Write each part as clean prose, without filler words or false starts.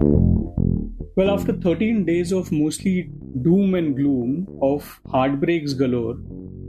Well, after 13 days of mostly doom and gloom, of heartbreaks galore,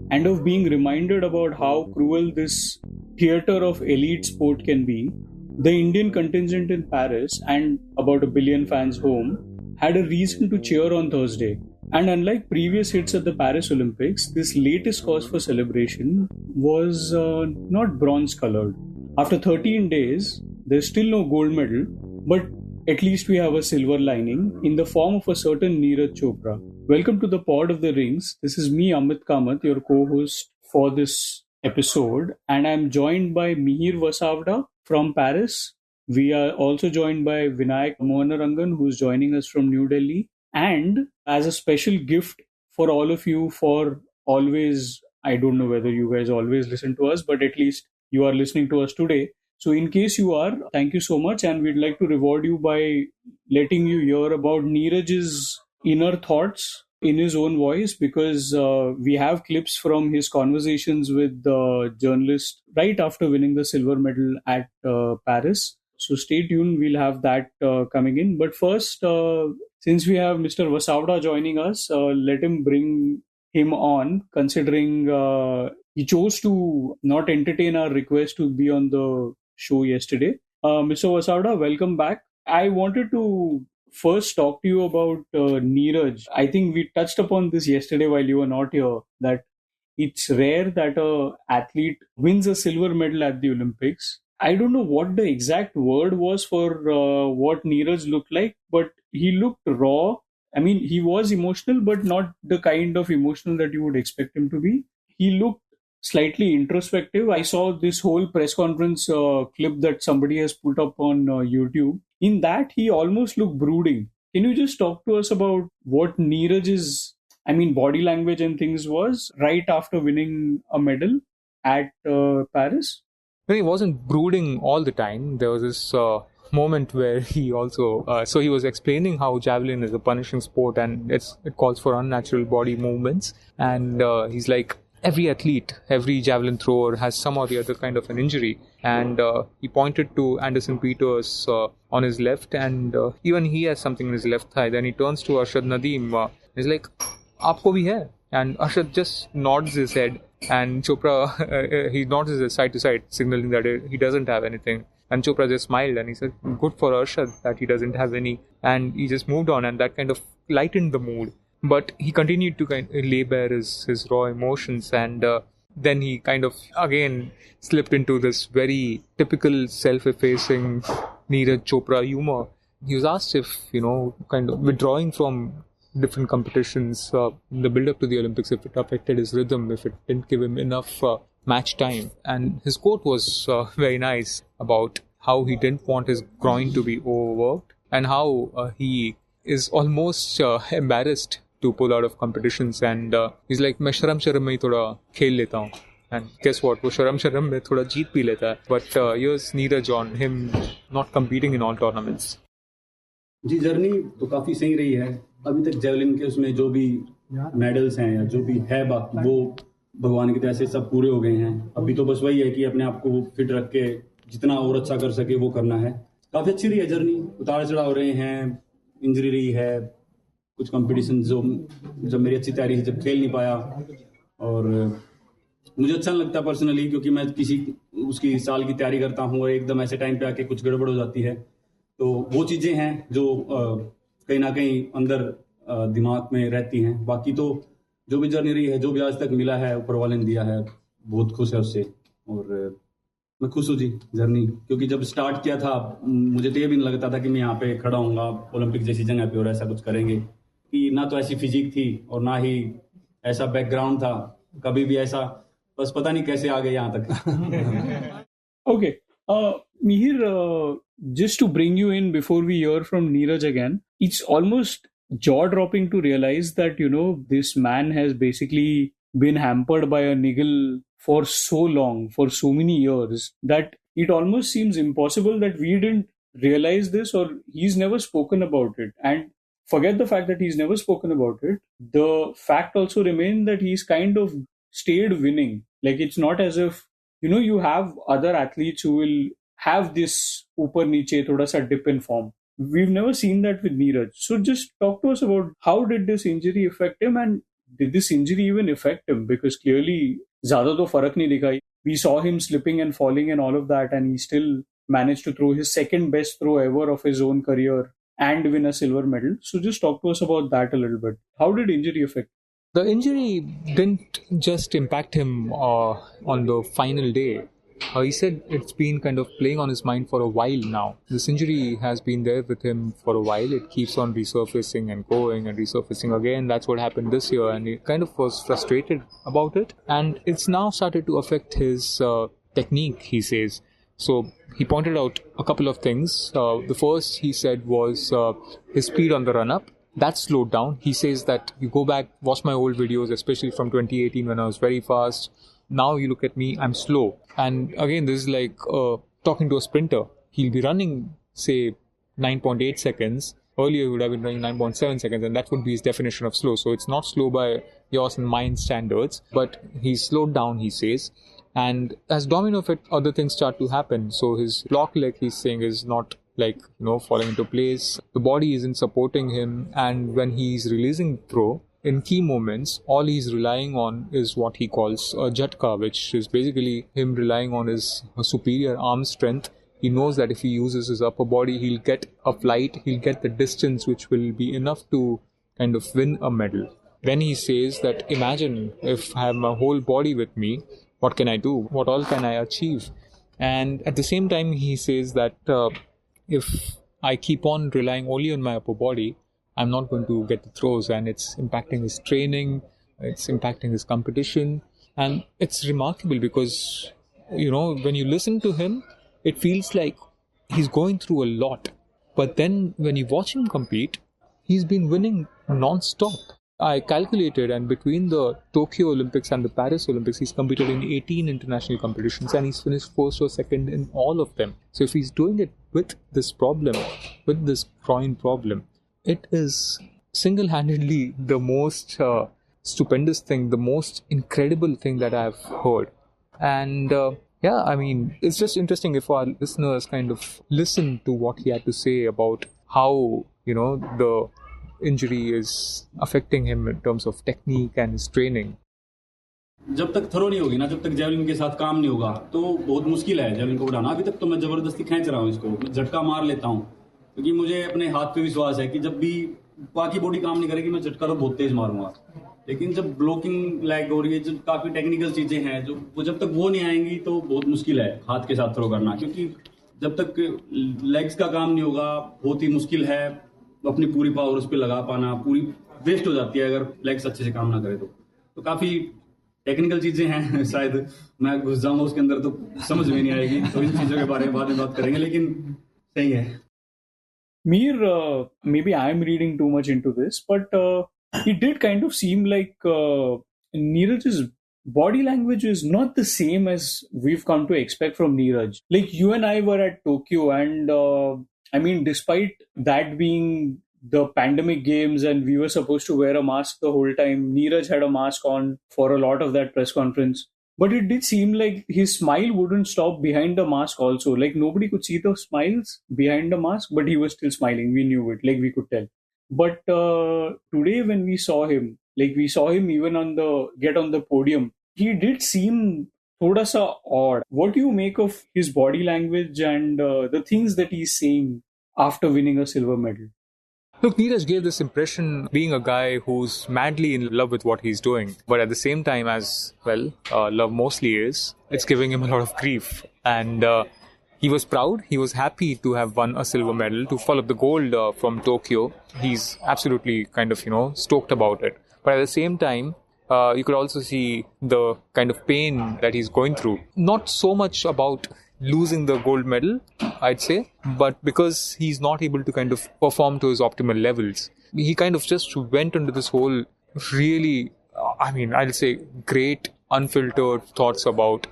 and of being reminded about how cruel this theatre of elite sport can be, the Indian contingent in Paris and about a billion fans home had a reason to cheer on Thursday. And unlike previous hits at the Paris Olympics, this latest cause for celebration was not bronze colored. After 13 days, there's still no gold medal, but at least we have a silver lining in the form of a certain Neeraj Chopra. Welcome to the Pod of the Rings. This is me, Amit Kamath, your co-host for this episode, and I'm joined by Mihir Vasavda from Paris. We are also joined by Vinayak Mohanarangan, who's joining us from New Delhi. And as a special gift for all of you for always, I don't know whether you guys always listen to us, but at least you are listening to us today. So in case you are, thank you so much, and we'd like to reward you by letting you hear about Neeraj's inner thoughts in his own voice, because we have clips from his conversations with the journalist right after winning the silver medal at Paris. So stay tuned, we'll have that coming in. But first, since we have Mr. Vasavda joining us, let him bring him on, considering he chose to not entertain our request to be on the show yesterday. Mr. Vasavda, welcome back. I wanted to first talk to you about Neeraj. I think we touched upon this yesterday while you were not here, that it's rare that an athlete wins a silver medal at the Olympics. I don't know what the exact word was for what Neeraj looked like, but he looked raw. I mean, he was emotional, but not the kind of emotional that you would expect him to be. He looked slightly introspective. I saw this whole press conference clip that somebody has put up on YouTube. In that, he almost looked brooding. Can you just talk to us about what Neeraj's, body language and things was right after winning a medal at Paris? No, he wasn't brooding all the time. There was this moment where he also, so he was explaining how javelin is a punishing sport and it calls for unnatural body movements. And he's like, every athlete, every javelin thrower has some or the other kind of an injury. And he pointed to Anderson Peters on his left, and even he has something in his left thigh. Then he turns to Arshad Nadeem. He's like, "Aapko bhi hai?" And Arshad just nods his head. And Chopra, he nods his head side to side, signaling that he doesn't have anything. And Chopra just smiled and he said, "Good for Arshad that he doesn't have any." And he just moved on, and that kind of lightened the mood. But he continued to kind of lay bare his raw emotions, and then he kind of again slipped into this very typical self-effacing Neeraj Chopra humor. He was asked if, kind of withdrawing from different competitions in the build-up to the Olympics, if it affected his rhythm, if it didn't give him enough match time. And his quote was very nice about how he didn't want his groin to be overworked, and how he is almost embarrassed to pull out of competitions, and he's like, मैं शर्म में ही थोड़ा खेल लेता हूँ. And guess what? वो शर्म में थोड़ा जीत भी लेता है. But here's Neeraj on him not competing in all tournaments. जी, जर्नी तो काफ़ी सही रही है. अभी तक जेवलिन के उसमें जो भी मेडल्स हैं या जो भी है बात, वो भगवान की दया से सब पूरे हो गए हैं. अभी तो बस वही है कि अपने आप को फिट रख के जितना और अच्छा कर सके वो करना है. काफ़ी अच्छी रही है जर्नी. उतार चढ़ाव रहे हैं, इंजरी रही है, कुछ कंपटीशन जो जब मेरी अच्छी तैयारी है जब खेल नहीं पाया. और मुझे अच्छा लगता है पर्सनली, क्योंकि मैं किसी उसकी साल की तैयारी करता हूँ और एकदम ऐसे टाइम पे आके कुछ गड़बड़ हो जाती है. तो वो चीज़ें हैं जो कहीं ना कहीं अंदर दिमाग में रहती हैं. बाकी तो जो भी जर्नी रही है, जो भी आज तक मिला है, ऊपर वाले ने दिया है, बहुत खुश है उससे. और मैं खुश हूँ जी जर्नी, क्योंकि जब स्टार्ट किया था मुझे तो ये भी नहीं लगता था कि मैं यहाँ पे खड़ा हूँगा ओलंपिक जैसी जगह पे और ऐसा कुछ करेंगे. कि ना तो ऐसी फिजिक थी और ना ही ऐसा बैकग्राउंड था कभी भी ऐसा. बस पता नहीं कैसे आ गए यहाँ तक. Okay. Mihir, just to bring you in before we hear from Neeraj again, it's almost jaw-dropping to realize that, this man has basically been hampered by a niggle for so long, for so many years, that it almost seems impossible that we didn't realize this, or he's never spoken about it. And forget the fact that he's never spoken about it. The fact also remains that he's kind of stayed winning. Like, it's not as if, you have other athletes who will have this upar niche thoda sa dip in form, we've never seen that with Neeraj. So just talk to us about how did this injury affect him, and did this injury even affect him? Because clearly, ज़्यादा तो फर्क नहीं दिखा. We saw him slipping and falling and all of that, and he still managed to throw his second best throw ever of his own career and win a silver medal. So just talk to us about that a little bit. How did injury affect? The injury didn't just impact him on the final day. He said it's been kind of playing on his mind for a while now. This injury has been there with him for a while. It keeps on resurfacing and going and resurfacing again. That's what happened this year, and he kind of was frustrated about it. And it's now started to affect his technique, he says. So he pointed out a couple of things. The first, he said, was his speed on the run-up. That slowed down. He says that you go back, watch my old videos, especially from 2018 when I was very fast. Now you look at me, I'm slow. And again, this is like talking to a sprinter. He'll be running, say, 9.8 seconds. Earlier, he would have been running 9.7 seconds, and that would be his definition of slow. So it's not slow by yours and mine standards, but he's slowed down, he says. And as domino effect, other things start to happen. So his block leg, he's saying, is not falling into place. The body isn't supporting him, and when he's releasing throw, in key moments, all he's relying on is what he calls a jhatka, which is basically him relying on his superior arm strength. He knows that if he uses his upper body, he'll get a flight, he'll get the distance which will be enough to kind of win a medal. Then he says that imagine if I have my whole body with me, what can I do? What all can I achieve? And at the same time, he says that if I keep on relying only on my upper body, I'm not going to get the throws, and it's impacting his training, it's impacting his competition. And it's remarkable because, when you listen to him, it feels like he's going through a lot. But then when you watch him compete, he's been winning non-stop. I calculated, and between the Tokyo Olympics and the Paris Olympics, he's competed in 18 international competitions, and he's finished first or second in all of them. So if he's doing it with this problem, with this groin problem, it is single-handedly the most stupendous thing, the most incredible thing that I've heard. And it's just interesting if our listeners kind of listen to what he had to say about how, the injury is affecting him in terms of technique and his training. जब तक throw नहीं होगी ना, जब तक javelin के साथ काम नहीं होगा, तो बहुत मुश्किल है जेवलिन को उड़ाना. अभी तक तो मैं जबरदस्ती खींच रहा हूँ इसको, झटका मार लेता हूँ, क्योंकि मुझे अपने हाथ पे विश्वास है कि जब भी बाकी बॉडी काम नहीं करेगी, मैं झटका तो बहुत तेज मारूंगा. लेकिन जब ब्लॉकिंग लैग हो रही है, जब काफी टेक्निकल चीजें हैं, जो जब तक वो नहीं आएंगी तो बहुत मुश्किल है हाथ के साथ थ्रो करना, क्योंकि जब तक लेग्स का काम नहीं होगा, बहुत ही मुश्किल है अपनी पूरी पावर उस पर लगा पाना. पूरी वेस्ट हो जाती है अगर लेग्स अच्छे से काम ना करे तो काफी टेक्निकल चीजें हैं. शायद मैं घुस जाऊंगा उसके अंदर तो समझ में नहीं आएगी, तो इन चीजों के बारे में बाद में बात करेंगे, लेकिन सही है. Mir, maybe I'm reading too much into this, but it did kind of seem like Neeraj's body language is not the same as we've come to expect from Neeraj. Like you and I were at Tokyo, and despite that being the pandemic games and we were supposed to wear a mask the whole time, Neeraj had a mask on for a lot of that press conference. But it did seem like his smile wouldn't stop behind the mask also. Like nobody could see the smiles behind the mask, but he was still smiling. We knew it, like we could tell. But today when we saw him even get on the podium, he did seem thoda sa odd. What do you make of his body language and the things that he's saying after winning a silver medal? Look, Neeraj gave this impression being a guy who's madly in love with what he's doing. But at the same time, as well, love mostly is, it's giving him a lot of grief. And he was proud. He was happy to have won a silver medal, to follow up the gold from Tokyo. He's absolutely kind of, stoked about it. But at the same time, you could also see the kind of pain that he's going through. Not so much about losing the gold medal, I'd say, but because he's not able to kind of perform to his optimal levels. He kind of just went into this whole really, I'll say great unfiltered thoughts about,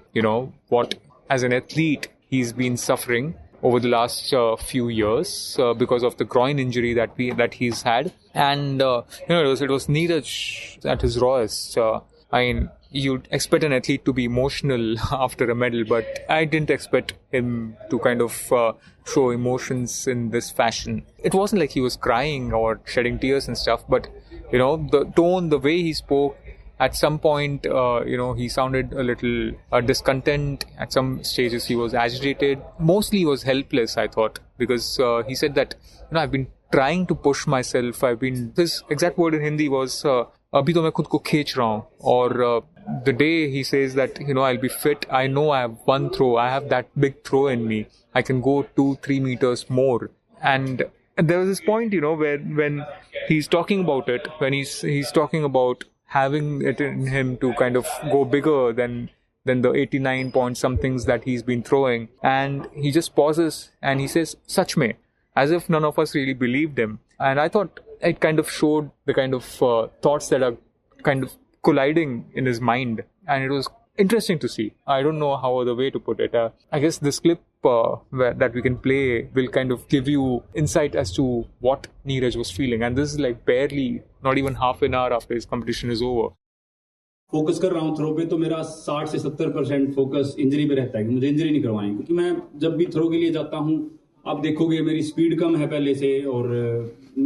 what as an athlete he's been suffering over the last few years because of the groin injury that he's had. And, it was Neeraj at his rawest. I mean, you'd expect an athlete to be emotional after a medal, but I didn't expect him to kind of show emotions in this fashion. It wasn't like he was crying or shedding tears and stuff, but, the tone, the way he spoke, at some point, he sounded a little discontent. At some stages, he was agitated. Mostly, he was helpless, I thought, because he said that, I've been trying to push myself. His exact word in Hindi was, अभी तो मैं खुद को खींच रहा हूँ. Or the day he says that, I'll be fit. I know I have one throw. I have that big throw in me. I can go 2-3 meters more. And there was this point, where when he's talking about it, when he's talking about having it in him to kind of go bigger than the 89 point somethings that he's been throwing, and he just pauses and he says, "Sach mein," as if none of us really believed him. And I thought it kind of showed the kind of thoughts that are kind of colliding in his mind, and it was interesting to see. I don't know how other way to put it. I guess this clip that we can play will kind of give you insight as to what Neeraj was feeling. And this is like barely, not even half an hour after his competition is over. Focus कर रहा हूँ throw पे, तो मेरा 60 से 70% focus injury पे रहता है कि मुझे इंजरी नहीं करवाएं, क्योंकि मैं जब भी थ्रो के लिए जाता हूँ, आप देखोगे मेरी स्पीड कम है पहले से, और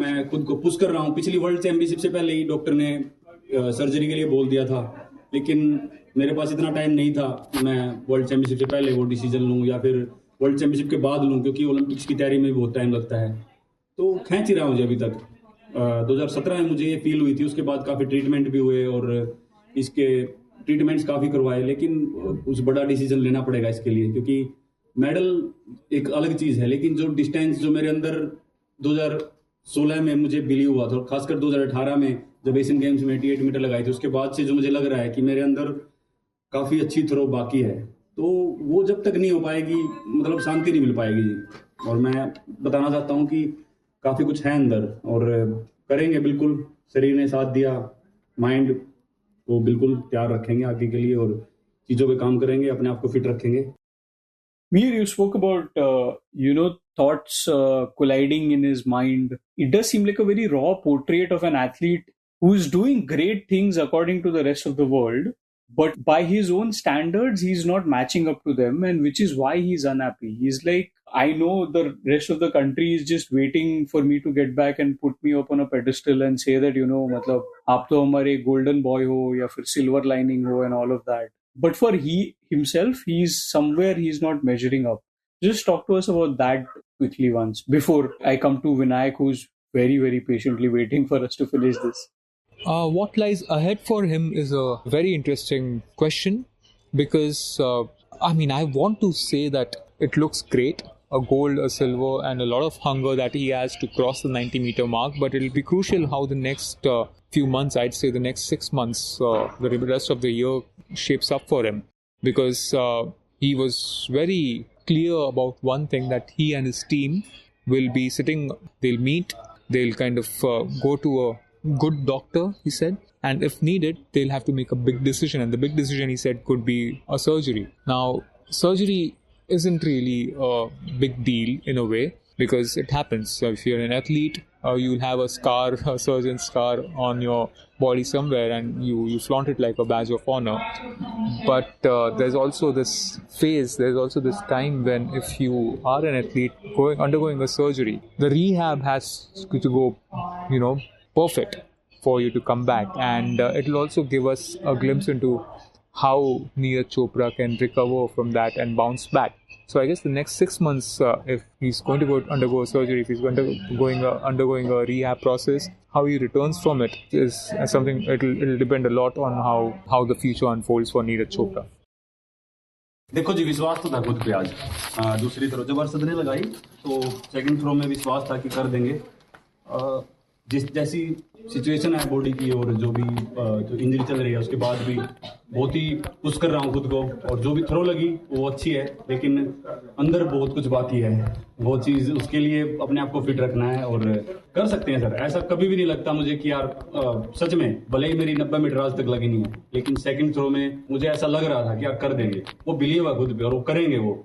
मैं खुद को पुश कर रहा हूँ. पिछली वर्ल्ड चैंपियनशिप से पहले ही डॉक्टर ने सर्जरी के लिए बोल दिया था, लेकिन मेरे पास इतना टाइम नहीं था कि मैं वर्ल्ड चैंपियनशिप से पहले वो डिसीजन लूँ या फिर वर्ल्ड चैंपियनशिप के बाद लूँ, क्योंकि ओलंपिक्स की तैयारी में बहुत टाइम लगता है. तो खींच ही रहा मुझे अभी तक. 2017 में मुझे ये फील हुई थी. उसके बाद काफ़ी ट्रीटमेंट भी हुए और इसके ट्रीटमेंट्स काफ़ी करवाए, लेकिन कुछ बड़ा डिसीजन लेना पड़ेगा इसके लिए, क्योंकि मेडल एक अलग चीज़ है, लेकिन जो डिस्टेंस जो मेरे अंदर 2016 में मुझे बिलीव हुआ था, खासकर 2018 में जब एशियन गेम्स में 88 मीटर लगाई थी, उसके बाद से जो मुझे लग रहा है कि मेरे अंदर काफ़ी अच्छी थ्रो बाकी है, तो वो जब तक नहीं हो पाएगी, मतलब शांति नहीं मिल पाएगी जी. और मैं बताना चाहता हूँ कि काफ़ी कुछ है अंदर, और करेंगे बिल्कुल. शरीर ने साथ दिया, माइंड को बिल्कुल तैयार रखेंगे आगे के लिए, और चीज़ों पे काम करेंगे, अपने आप को फिट रखेंगे. Mir, you spoke about, thoughts colliding in his mind. It does seem like a very raw portrait of an athlete who is doing great things according to the rest of the world, but by his own standards, he's not matching up to them, and which is why he's unhappy. He's like, I know the rest of the country is just waiting for me to get back and put me up on a pedestal and say that, मतलब आप तो हमारे golden boy हो या फिर silver lining हो and all of that. But for himself, he's not measuring up. Just talk to us about that quickly once before I come to Vinayak, who's very, very patiently waiting for us to finish this. What lies ahead for him is a very interesting question, because, I want to say that it looks great. A gold, a silver, and a lot of hunger that he has to cross the 90-meter mark. But it'll be crucial how the next few months, I'd say the next 6 months, the rest of the year shapes up for him. Because he was very clear about one thing, that he and his team will be sitting, they'll meet, they'll kind of go to a good doctor, he said. And if needed, they'll have to make a big decision. And the big decision, he said, could be a surgery. Now, surgery isn't really a big deal in a way, because it happens. So if you're an athlete, you'll have a scar, a surgeon's scar on your body somewhere, and you flaunt it like a badge of honor. But there's also this phase, there's also this time when if you are an athlete undergoing a surgery, the rehab has to go, perfect for you to come back. And it'll also give us a glimpse into how Neeraj Chopra can recover from that and bounce back. So I guess the next 6 months, if he's going to undergo a surgery, if he's undergoing a rehab process, how he returns from it is something. It'll depend a lot on how the future unfolds for Neeraj Chopra. देखो जी, विश्वास तो था खुद पे. आज दूसरी throw जब सदने लगाई तो सेकंड थ्रो में विश्वास था कि कर देंगे. जैसी सिचुएशन है बॉडी की और जो भी जो इंजरी चल रही है, उसके बाद भी बहुत ही पुश कर रहा हूँ खुद को, और जो भी थ्रो लगी वो अच्छी है, लेकिन अंदर बहुत कुछ बाकी है. वो चीज़ उसके लिए अपने आप को फिट रखना है, और कर सकते हैं सर. ऐसा कभी भी नहीं लगता मुझे कि यार सच में, भले ही मेरी 90 मीटर आज तक लगी नहीं है, लेकिन सेकंड थ्रो में मुझे ऐसा लग रहा था कि यार कर देंगे. वो बिलीव है खुद पे और वो करेंगे वो.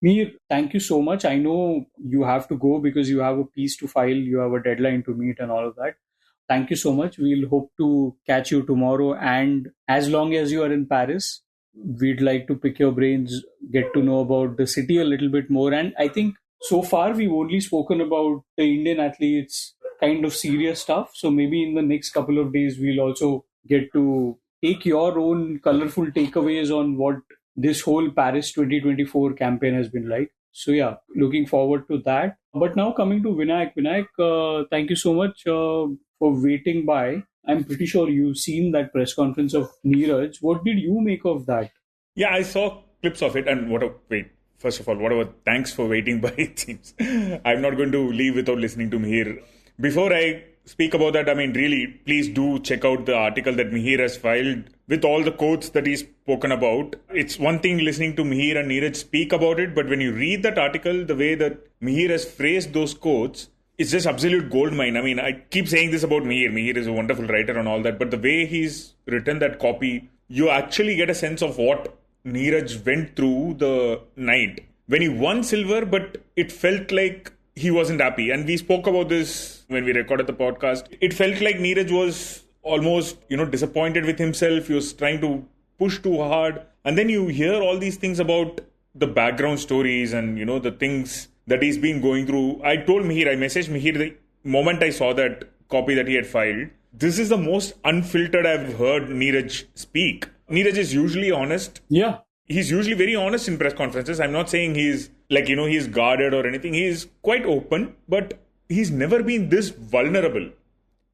Mir, thank you so much. I know you have to go because you have a piece to file, you have a deadline to meet and all of that. thank you so much. We'll hope to catch you tomorrow. And as long as you are in Paris, we'd like to pick your brains, get to know about the city a little bit more. And I think so far we've only spoken about the Indian athletes, kind of serious stuff. So maybe in the next couple of days, we'll also get to take your own colorful takeaways on what this whole Paris 2024 campaign has been like. So yeah, looking forward to that. But now coming to Vinayak. Vinayak, thank you so much for waiting by. I'm pretty sure you've seen that press conference of Neeraj. What did you make of that? Yeah, I saw clips of it, and first of all, whatever, thanks for waiting by, it seems. I'm not going to leave without listening to Mihir. Before I speak about that, I mean, really, please do check out the article that Mihir has filed with all the quotes that he's spoken about. It's one thing listening to Mihir and Neeraj speak about it, but when you read that article, the way that Mihir has phrased those quotes, it's just absolute gold mine. I mean, I keep saying this about Mihir. Mihir is a wonderful writer and all that, but the way he's written that copy, you actually get a sense of what Neeraj went through the night. When he won silver, but it felt like he wasn't happy. And we spoke about this when we recorded the podcast. It felt like Neeraj was almost, disappointed with himself. He was trying to push too hard. And then you hear all these things about the background stories and, the things that he's been going through. I messaged Mihir the moment I saw that copy that he had filed. This is the most unfiltered I've heard Neeraj speak. Neeraj is usually honest. Yeah. He's usually very honest in press conferences. I'm not saying he's he's guarded or anything. He's quite open, but he's never been this vulnerable,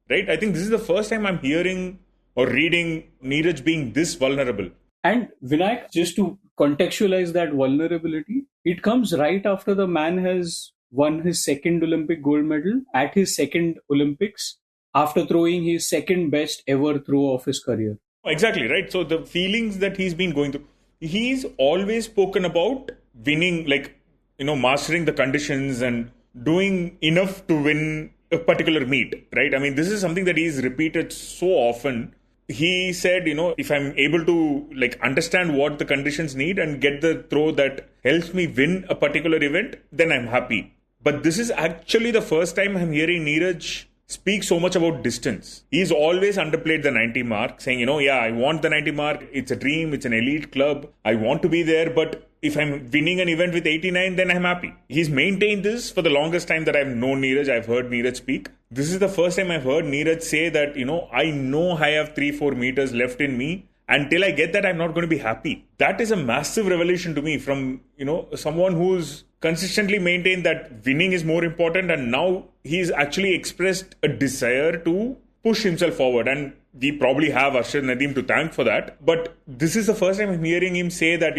right? I think this is the first time I'm hearing or reading Neeraj being this vulnerable. And Vinayak, just to contextualize that vulnerability, it comes right after the man has won his second Olympic gold medal at his second Olympics after throwing his second best ever throw of his career. Exactly, right? So the feelings that he's been going through, he's always spoken about winning, mastering the conditions and doing enough to win a particular meet, right? I mean, this is something that he's repeated so often. He said, if I'm able to understand what the conditions need and get the throw that helps me win a particular event, then I'm happy. But this is actually the first time I'm hearing Neeraj speak so much about distance. He's always underplayed the 90 mark, saying, I want the 90 mark. It's a dream. It's an elite club. I want to be there. But if I'm winning an event with 89, then I'm happy. He's maintained this for the longest time that I've known Neeraj. I've heard Neeraj speak. This is the first time I've heard Neeraj say that, I know I have 3-4 meters left in me. Until I get that, I'm not going to be happy. That is a massive revelation to me from, someone who's consistently maintained that winning is more important. And now he's actually expressed a desire to push himself forward. And we probably have Arshad Nadeem to thank for that. But this is the first time I'm hearing him say that,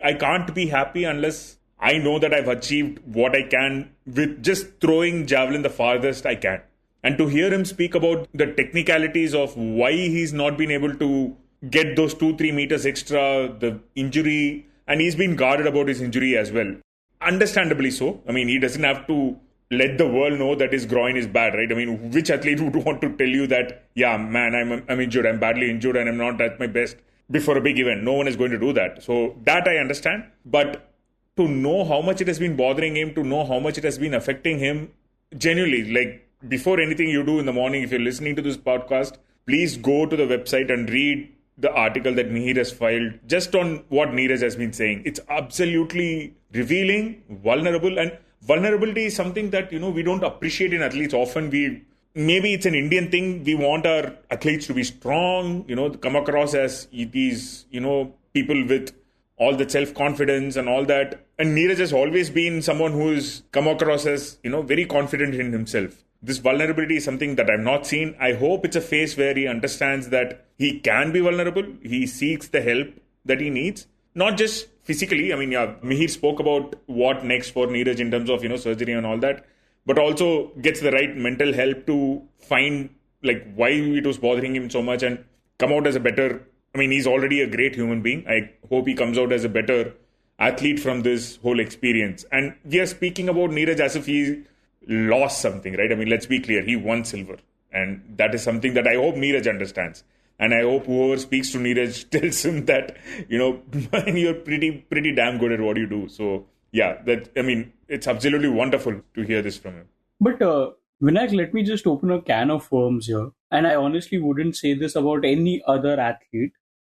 I can't be happy unless I know that I've achieved what I can with just throwing javelin the farthest I can. And to hear him speak about the technicalities of why he's not been able to get those 2-3 meters extra, the injury, and he's been guarded about his injury as well. Understandably so. I mean, he doesn't have to let the world know that his groin is bad, right? I mean, which athlete would want to tell you that, yeah, man, I'm injured, I'm badly injured and I'm not at my best before a big event? No one is going to do that. So that I understand. But to know how much it has been bothering him, to know how much it has been affecting him, genuinely, before anything you do in the morning, if you're listening to this podcast, please go to the website and read the article that Mihir has filed just on what Neeraj has been saying. It's absolutely revealing, vulnerable, and vulnerability is something that, we don't appreciate in athletes. Often maybe it's an Indian thing. We want our athletes to be strong, come across as these, people with all the self-confidence and all that. And Neeraj has always been someone who's come across as, very confident in himself. This vulnerability is something that I've not seen. I hope it's a phase where he understands that he can be vulnerable. He seeks the help that he needs. Not just physically. I mean, Mihir spoke about what next for Neeraj in terms of, surgery and all that. But also gets the right mental help to find, why it was bothering him so much and come out as a better... I mean, he's already a great human being. I hope he comes out as a better athlete from this whole experience. And we are speaking about Neeraj as if he lost something, right? I mean, let's be clear. He won silver. And that is something that I hope Neeraj understands. And I hope whoever speaks to Neeraj tells him that, you're pretty damn good at what you do. So, yeah, it's absolutely wonderful to hear this from him. But Vinayak, let me just open a can of worms here. And I honestly wouldn't say this about any other athlete,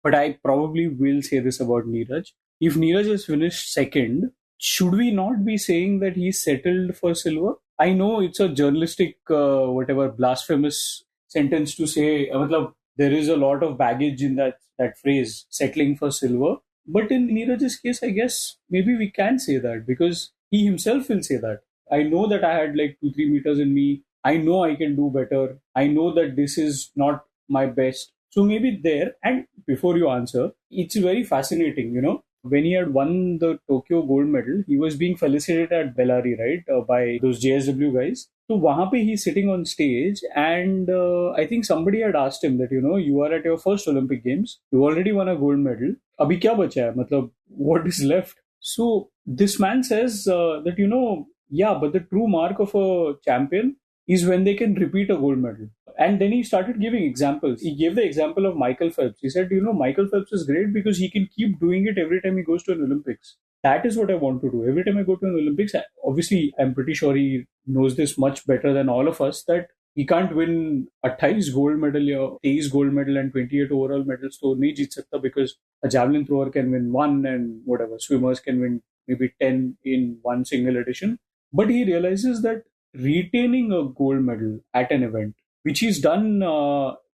but I probably will say this about Neeraj. If Neeraj has finished second, should we not be saying that he's settled for silver? I know it's a journalistic, whatever, blasphemous sentence to say. Matlab, there is a lot of baggage in that phrase, settling for silver. But in Neeraj's case, I guess maybe we can say that because he himself will say that. I know that I had like 2-3 meters in me. I know I can do better. I know that this is not my best. So maybe there, and before you answer, it's very fascinating, When he had won the Tokyo gold medal, he was being felicitated at Bellary, right, by those JSW guys. So wahan pe he's sitting on stage, and I think somebody had asked him that, you are at your first Olympic Games, you already won a gold medal. Abhi kya bacha hai? Matlab, what is left? So this man says that, yeah, but the true mark of a champion is when they can repeat a gold medal. And then he started giving examples. He gave the example of Michael Phelps. He said, Michael Phelps is great because he can keep doing it every time he goes to an Olympics. That is what I want to do. Every time I go to an Olympics, obviously, I'm pretty sure he knows this much better than all of us, that he can't win 28 gold medal or 23 gold medal and 28 overall medals to nahi jeet sakta, because a javelin thrower can win one and whatever, swimmers can win maybe 10 in one single edition. But he realizes that retaining a gold medal at an event, which he's done,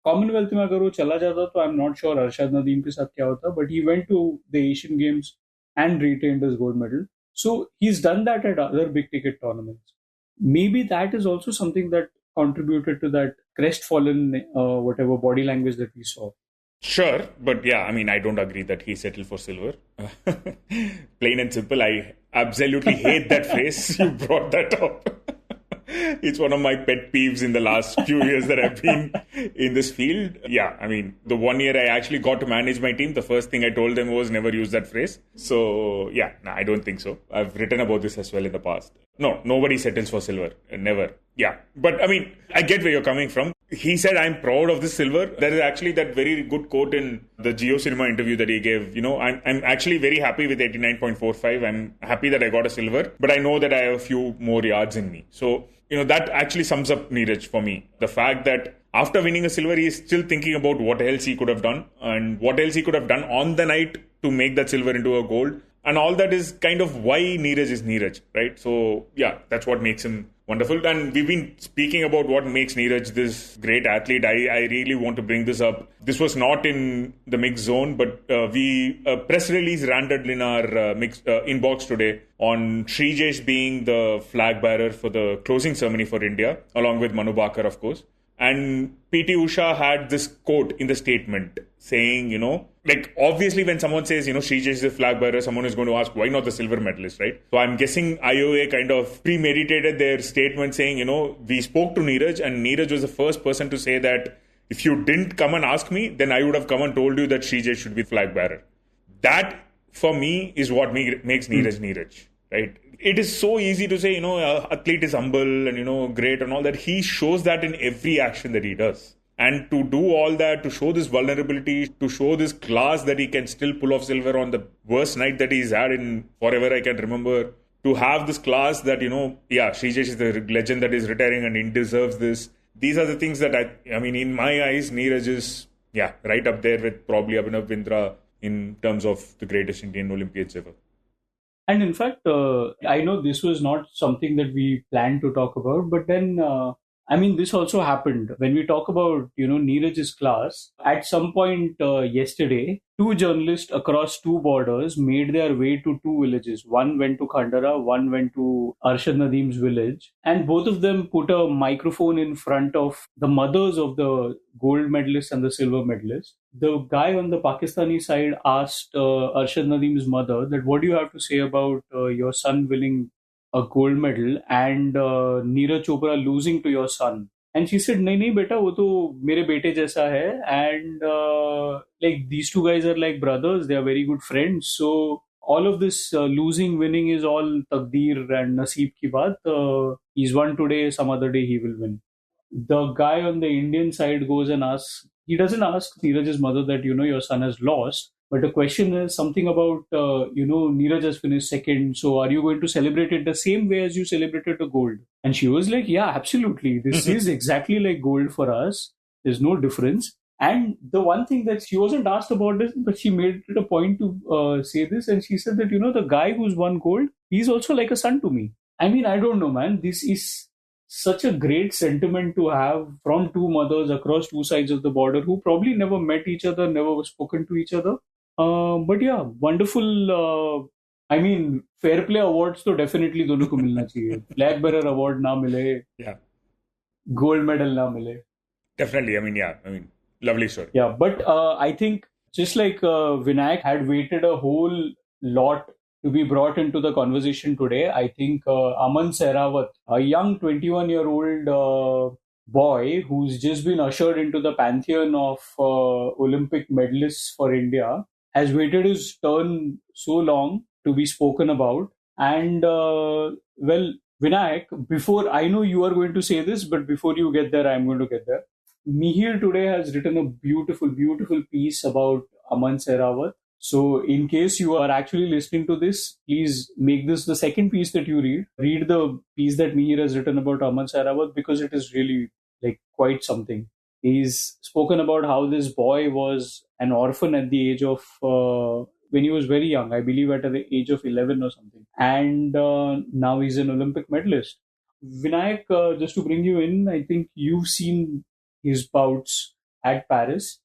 Commonwealth में अगर वो चला जाता तो I'm not sure Arshad Nadeem के साथ क्या होता, but he went to the Asian Games and retained his gold medal. So he's done that at other big ticket tournaments. Maybe that is also something that contributed to that crestfallen, whatever body language that we saw. Sure, but yeah, I mean, I don't agree that he settled for silver. Plain and simple, I absolutely hate that phrase. You brought that up. It's one of my pet peeves in the last few years that I've been in this field. Yeah, I mean, the 1 year I actually got to manage my team, the first thing I told them was never use that phrase. So, yeah, I don't think so. I've written about this as well in the past. No, nobody settles for silver. Never. Yeah. But, I mean, I get where you're coming from. He said, I'm proud of this silver. There is actually that very good quote in the Geo Cinema interview that he gave. I'm actually very happy with 89.45. I'm happy that I got a silver, but I know that I have a few more yards in me. So, that actually sums up Neeraj for me. The fact that after winning a silver, he is still thinking about what else he could have done and what else he could have done on the night to make that silver into a gold. And all that is kind of why Neeraj is Neeraj, right? So, yeah, that's what makes him wonderful. And we've been speaking about what makes Neeraj this great athlete. I really want to bring this up. This was not in the mix zone, but we press release landed in our mix inbox today on Srijesh being the flag bearer for the closing ceremony for India, along with Manu Bhaker, of course. And PT Usha had this quote in the statement saying, obviously when someone says, Srijesh is a flag bearer, someone is going to ask, why not the silver medalist, right? So I'm guessing IOA kind of premeditated their statement saying, we spoke to Neeraj and Neeraj was the first person to say that if you didn't come and ask me, then I would have come and told you that Srijesh should be flag bearer. That, for me, is what makes Neeraj Neeraj, right? It is so easy to say, athlete is humble and, great and all that. He shows that in every action that he does. And to do all that, to show this vulnerability, to show this class that he can still pull off silver on the worst night that he's had in forever I can remember, to have this class that, Srijesh is the legend that is retiring and he deserves this. These are the things that I mean, in my eyes, Neeraj is, right up there with probably Abhinav Bindra in terms of the greatest Indian Olympiads ever. And in fact, I know this was not something that we planned to talk about, but then, this also happened. When we talk about, Neeraj's class, at some point yesterday, two journalists across two borders made their way to two villages. One went to Khandara, one went to Arshad Nadeem's village. And both of them put a microphone in front of the mothers of the gold medalist and the silver medalist. The guy on the Pakistani side asked Arshad Nadeem's mother that, what do you have to say about your son winning a gold medal and Neeraj Chopra losing to your son? And she said, nahi beta, wo to mere bete jaisa hai. And like these two guys are like brothers. They are very good friends. So all of this losing, winning is all taqdeer and naseeb ki baat. He's won today, some other day he will win. The guy on the Indian side goes and asks, he doesn't ask Neeraj's mother that, your son has lost. But the question is something about, Neeraj has finished second. So are you going to celebrate it the same way as you celebrated the gold? And she was like, yeah, absolutely. This is exactly like gold for us. There's no difference. And the one thing that she wasn't asked about this, but she made it a point to say this. And she said that, the guy who's won gold, he's also like a son to me. I mean, I don't know, man. This is such a great sentiment to have from two mothers across two sides of the border who probably never met each other, never spoken to each other. But yeah, wonderful. I mean, fair play awards तो definitely दोनों को मिलना चाहिए. Flag bearer award ना मिले, Yeah, gold medal ना मिले. definitely. I mean, yeah, I mean, lovely story. Yeah, but I think just like Vinayak had waited a whole lot to be brought into the conversation today, I think Aman Sehrawat, a young 21-year-old boy who's just been ushered into the pantheon of Olympic medalists for India, has waited his turn so long to be spoken about. And well, Vinayak, before I know you are going to say this, but before you get there, I'm going to get there. Mihir today has written a beautiful, beautiful piece about Aman Sehrawat. So, in case you are actually listening to this, please make this the second piece that you read. Read the piece that Mihir has written about Aman Sehrawat because it is really like quite something. He's spoken about how this boy was an orphan at the age of when he was very young, I believe at the age of 11 or something. And now he's an Olympic medalist. Vinayak, just to bring you in, I think you've seen his bouts at Paris.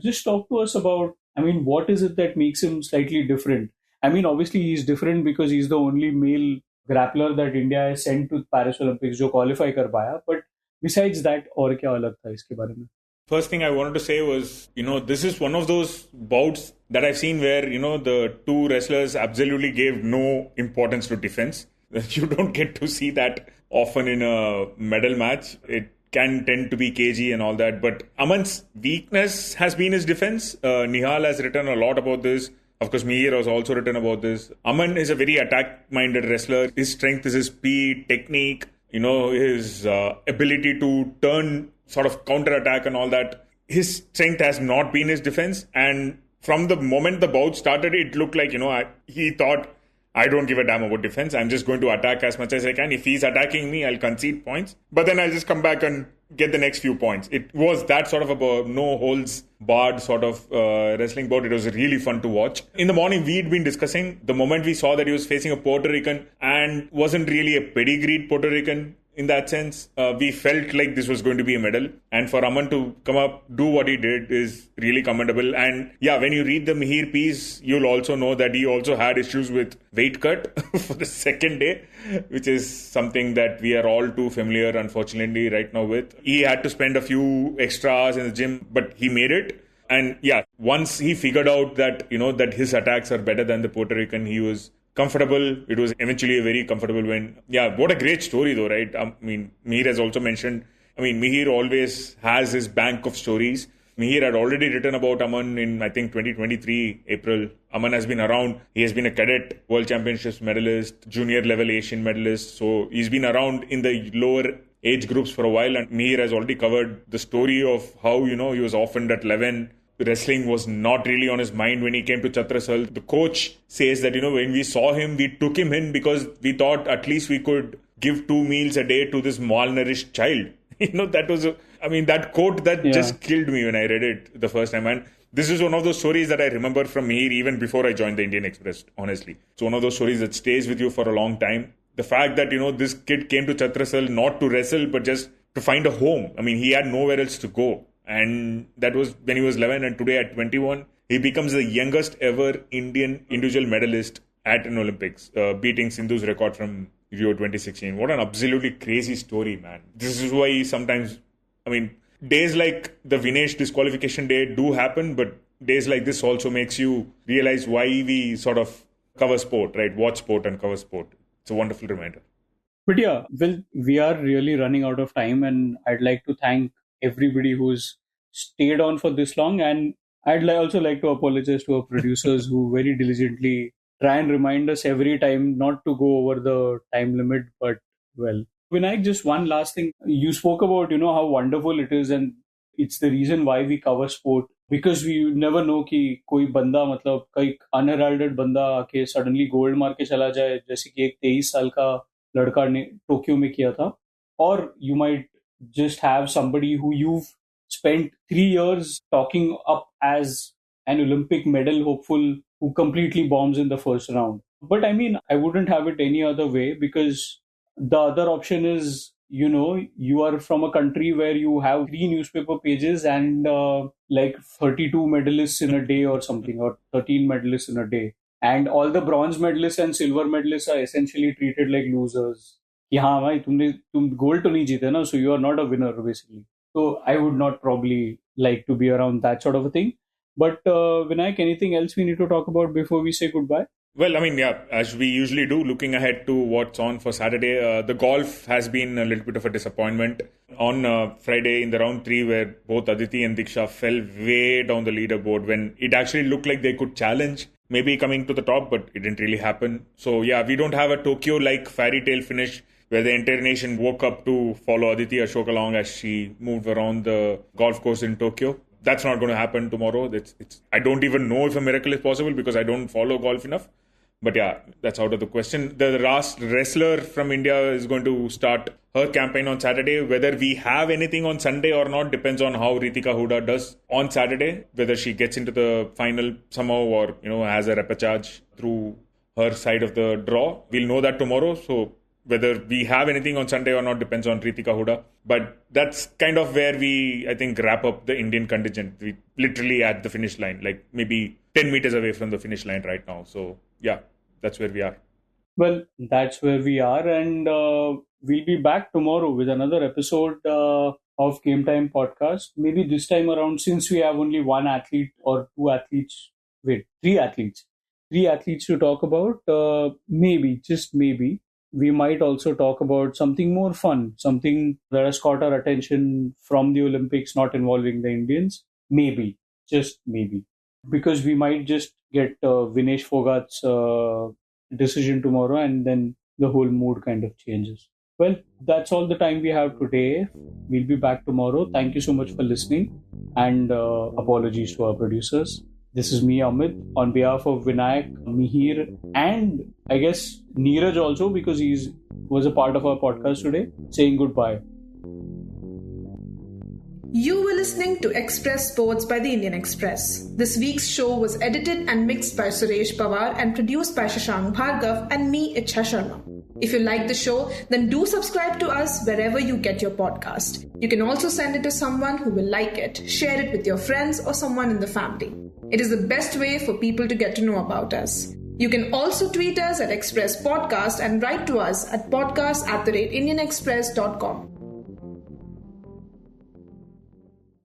Just talk to us about, I mean, what is it that makes him slightly different? I mean, obviously he's different because he's the only male grappler that India has sent to Paris Olympics जो qualify कर पाया. But besides that, और क्या अलग था इसके बारे में? First thing I wanted to say was, this is one of those bouts that I've seen where, the two wrestlers absolutely gave no importance to defense. You don't get to see that often in a medal match. It can tend to be cagey and all that. But Aman's weakness has been his defense. Nihal has written a lot about this. Of course, Mihir has also written about this. Aman is a very attack-minded wrestler. His strength is his speed, technique, his ability to turn sort of counter-attack and all that. His strength has not been his defense. And from the moment the bout started, it looked like, he thought, I don't give a damn about defense. I'm just going to attack as much as I can. If he's attacking me, I'll concede points. But then I'll just come back and get the next few points. It was that sort of a no holds barred sort of wrestling bout. It was really fun to watch. In the morning, we'd been discussing the moment we saw that he was facing a Puerto Rican and wasn't really a pedigreed Puerto Rican. In that sense, we felt like this was going to be a medal. And for Aman to come up, do what he did is really commendable. And yeah, when you read the Mihir piece, you'll also know that he also had issues with weight cut for the second day, which is something that we are all too familiar, unfortunately, right now with. He had to spend a few extra hours in the gym, but he made it. And yeah, once he figured out that, that his attacks are better than the Puerto Rican, he was comfortable. It was eventually a very comfortable win. Yeah, what a great story though, right? I mean, Mihir has also mentioned, Mihir always has his bank of stories. Mihir had already written about Aman in, I think, 2023, April. Aman has been around. He has been a cadet World Championships medalist, junior level Asian medalist. So he's been around in the lower age groups for a while. And Mihir has already covered the story of how, he was orphaned at 11. Wrestling was not really on his mind when he came to Chhatrasal. The coach says that, when we saw him, we took him in because we thought at least we could give 2 meals a day to this malnourished child. That was, that quote that just killed me when I read it the first time. And this is one of those stories that I remember from Mihir even before I joined the Indian Express, honestly. It's one of those stories that stays with you for a long time. The fact that, this kid came to Chhatrasal not to wrestle, but just to find a home. He had nowhere else to go. And that was when he was 11, and today at 21, he becomes the youngest ever Indian individual medalist at an Olympics, beating Sindhu's record from Rio 2016. What an absolutely crazy story, man. This is why sometimes, days like the Vinesh disqualification day do happen, but days like this also makes you realize why we sort of cover sport, right? Watch sport and cover sport. It's a wonderful reminder. But yeah, well, we are really running out of time, and I'd like to thank everybody who's stayed on for this long, and I'd also like to apologize to our producers who very diligently try and remind us every time not to go over the time limit. But well, Vinayak, just one last thing. You spoke about how wonderful it is, and it's the reason why we cover sport because we never know कि कोई बंदा मतलब कोई unheralded बंदा आके suddenly gold मार के चला जाए, जैसे कि एक 23 साल का लड़का ने टोक्यो में किया था. Or you might just have somebody who you've spent 3 years talking up as an Olympic medal hopeful who completely bombs in the first round. But I mean, I wouldn't have it any other way, because the other option is, you know, you are from a country where you have 3 newspaper pages and like 32 medalists in a day or something, or 13 medalists in a day. And all the bronze medalists and silver medalists are essentially treated like losers. कि हाँ भाई तुम gold तो नहीं जीते ना, so you are not a winner basically. So I would not probably like to be around that sort of a thing. But Vinayak, anything else we need to talk about before we say goodbye? Well, I mean, yeah, as we usually do, looking ahead to what's on for Saturday, the golf has been a little bit of a disappointment. On Friday in the round 3, where both Aditi and Diksha fell way down the leaderboard when it actually looked like they could challenge, maybe coming to the top, but it didn't really happen. So yeah, we don't have a Tokyo-like fairy tale finish where the entire nation woke up to follow Aditi Ashok along as she moved around the golf course in Tokyo. That's not going to happen tomorrow. I don't even know if a miracle is possible because I don't follow golf enough. But yeah, that's out of the question. The last wrestler from India is going to start her campaign on Saturday. Whether we have anything on Sunday or not depends on how Ritika Huda does on Saturday. Whether she gets into the final somehow or, you know, has a repechage through her side of the draw. We'll know that tomorrow. So whether we have anything on Sunday or not depends on Ritika Huda. But that's kind of where we, I think, wrap up the Indian contingent. We literally at the finish line, like maybe 10 meters away from the finish line right now. So yeah, that's where we are. Well, that's where we are, and we'll be back tomorrow with another episode of Game Time Podcast. Maybe this time around, since we have only one athlete or two athletes, three athletes to talk about, maybe, just maybe, we might also talk about something more fun, something that has caught our attention from the Olympics not involving the Indians. Maybe, just maybe. Because we might just get Vinesh Phogat's decision tomorrow and then the whole mood kind of changes. Well, that's all the time we have today. We'll be back tomorrow. Thank you so much for listening, and apologies to our producers. This is me, Amit, on behalf of Vinayak, Mihir, and I guess Neeraj also, because he was a part of our podcast today, saying goodbye. You were listening to Express Sports by the Indian Express. This week's show was edited and mixed by Suresh Pawar and produced by Shashank Bhargav and me, Ichha Sharma. If you like the show, then do subscribe to us wherever you get your podcast. You can also send it to someone who will like it, share it with your friends or someone in the family. It is the best way for people to get to know about us. You can also tweet us at Express Podcast and write to us at podcast@indianexpress.com.